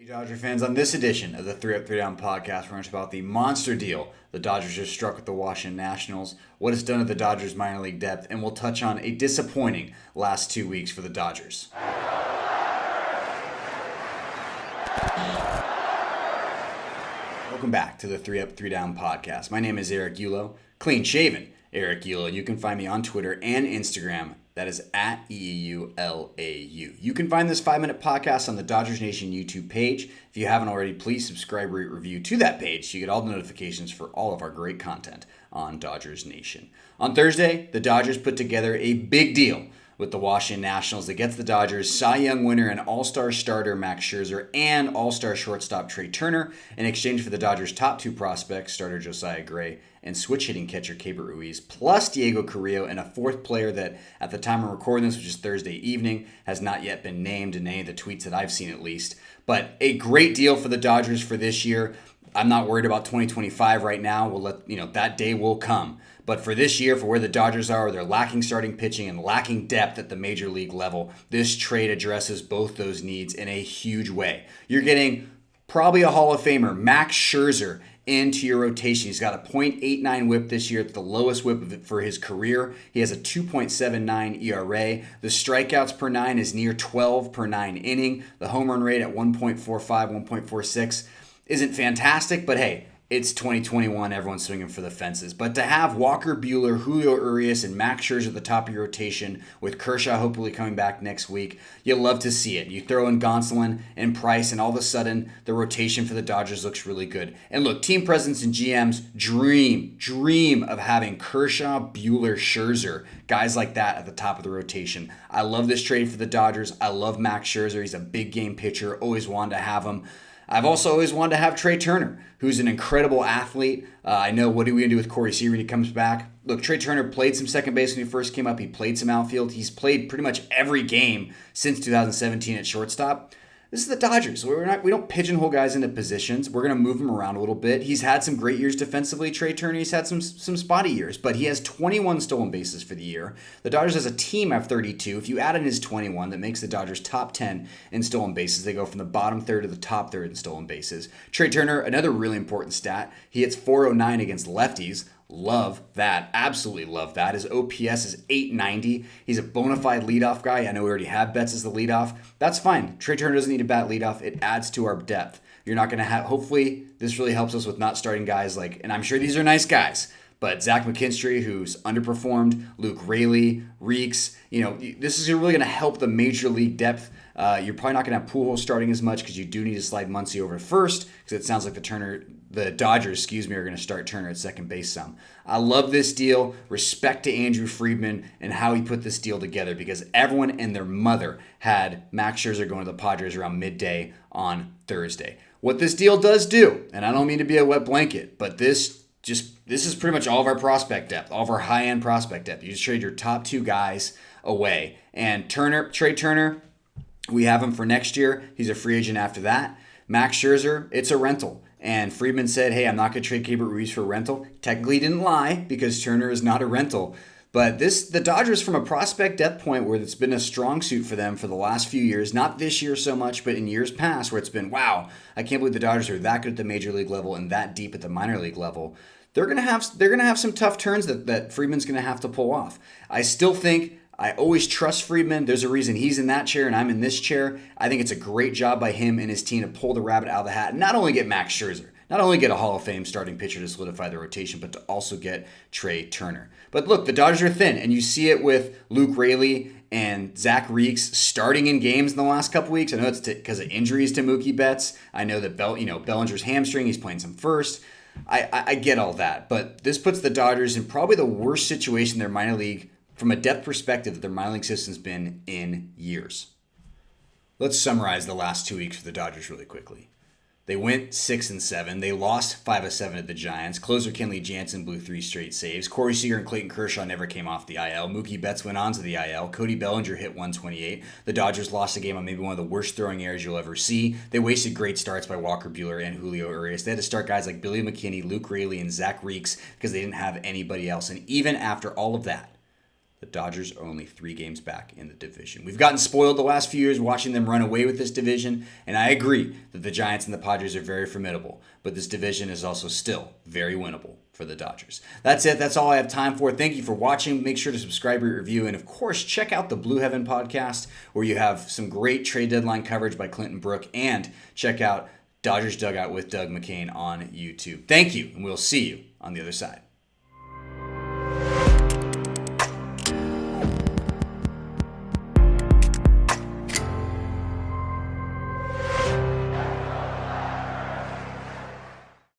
Dodger fans, on this edition of the 3 Up, 3 Down podcast, we're going to talk about the monster deal the Dodgers just struck with the Washington Nationals, what it's done to the Dodgers' minor league depth, and we'll touch on a disappointing last 2 weeks for the Dodgers. Welcome back to the 3 Up, 3 Down podcast. My name is Eric Yulo, clean-shaven Eric Yulo. You can find me on Twitter and Instagram. That is at EULAU. You can find this 5-minute podcast on the Dodgers Nation YouTube page. If you haven't already, please subscribe, rate, review to that page so you get all the notifications for all of our great content on Dodgers Nation. On Thursday, the Dodgers put together a big deal with the Washington Nationals that gets the Dodgers Cy Young winner and All-Star starter Max Scherzer and All-Star shortstop Trea Turner in exchange for the Dodgers' top two prospects, starter Josiah Gray and switch-hitting catcher Keibert Ruiz, plus Diego Carrillo and a fourth player that, at the time of recording this, which is Thursday evening, has not yet been named in any of the tweets that I've seen at least. But a great deal for the Dodgers for this year. I'm not worried about 2025 right now. We'll let that day will come. But for this year, for where the Dodgers are, they're lacking starting pitching and lacking depth at the major league level. This trade addresses both those needs in a huge way. You're getting probably a Hall of Famer, Max Scherzer, into your rotation. He's got a .89 whip this year. It's the lowest whip for his career. He has a 2.79 ERA. The strikeouts per nine is near 12 per nine inning. The home run rate at 1.45, 1.46 isn't fantastic, but hey, it's 2021. Everyone's swinging for the fences. But to have Walker Buehler, Julio Urias, and Max Scherzer at the top of your rotation, with Kershaw hopefully coming back next week, you love to see it. You throw in Gonsolin and Price, and all of a sudden, the rotation for the Dodgers looks really good. And look, team presidents and GMs dream of having Kershaw, Buehler, Scherzer, guys like that at the top of the rotation. I love this trade for the Dodgers. I love Max Scherzer. He's a big game pitcher. Always wanted to have him. I've also always wanted to have Trea Turner, who's an incredible athlete. I know what are we going to do with Corey Seager when he comes back. Look, Trea Turner played some second base when he first came up. He played some outfield. He's played pretty much every game since 2017 at shortstop. This is the Dodgers. We don't pigeonhole guys into positions. We're going to move him around a little bit. He's had some great years defensively, Trea Turner. He's had some spotty years, but he has 21 stolen bases for the year. The Dodgers as a team have 32. If you add in his 21, that makes the Dodgers top 10 in stolen bases. They go from the bottom third to the top third in stolen bases. Trea Turner, another really important stat, he hits .409 against lefties. Love that. Absolutely love that. His OPS is .890. He's a bona fide leadoff guy. I know we already have Betts as the leadoff. That's fine. Trea Turner doesn't need a bat leadoff. It adds to our depth. You're not going to have, hopefully, this really helps us with not starting guys like, and I'm sure these are nice guys, but Zach McKinstry, who's underperformed, Luke Raley, Reeks, this is really going to help the major league depth. You're probably not going to have Pujols starting as much because you do need to slide Muncy over first because it sounds like the Dodgers, are going to start Turner at second base some. I love this deal. Respect to Andrew Friedman and how he put this deal together because everyone and their mother had Max Scherzer going to the Padres around midday on Thursday. What this deal does do, and I don't mean to be a wet blanket, but this is pretty much all of our prospect depth, all of our high-end prospect depth. You just trade your top two guys away. And Trea Turner, we have him for next year. He's a free agent after that. Max Scherzer, it's a rental. And Friedman said, hey, I'm not going to trade Keibert Ruiz for a rental. Technically he didn't lie because Turner is not a rental. But the Dodgers from a prospect depth point where it's been a strong suit for them for the last few years, not this year so much, but in years past where it's been, wow, I can't believe the Dodgers are that good at the major league level and that deep at the minor league level. They're gonna have some tough turns that Friedman's gonna have to pull off. I still think I always trust Friedman. There's a reason he's in that chair and I'm in this chair. I think it's a great job by him and his team to pull the rabbit out of the hat and not only get Max Scherzer, not only get a Hall of Fame starting pitcher to solidify the rotation, but to also get Trea Turner. But look, the Dodgers are thin, and you see it with Luke Raley and Zach Reeks starting in games in the last couple weeks. I know it's because of injuries to Mookie Betts. I know that Bellinger's hamstring, he's playing some first. I get all that, but this puts the Dodgers in probably the worst situation in their minor league from a depth perspective that their minor league system's been in years. Let's summarize the last 2 weeks for the Dodgers really quickly. They went 6-7. They lost 5-7 at the Giants. Closer Kenley Jansen blew 3 straight saves. Corey Seager and Clayton Kershaw never came off the IL. Mookie Betts went on to the IL. Cody Bellinger hit 128. The Dodgers lost a game on maybe one of the worst throwing errors you'll ever see. They wasted great starts by Walker Buehler and Julio Urias. They had to start guys like Billy McKinney, Luke Raley, and Zach Reeks because they didn't have anybody else. And even after all of that, The Dodgers are only 3 games back in the division. We've gotten spoiled the last few years watching them run away with this division, and I agree that the Giants and the Padres are very formidable, but this division is also still very winnable for the Dodgers. That's it. That's all I have time for. Thank you for watching. Make sure to subscribe, rate, review, and of course, check out the Blue Heaven podcast, where you have some great trade deadline coverage by Clinton Brook, and check out Dodgers Dugout with Doug McCain on YouTube. Thank you, and we'll see you on the other side.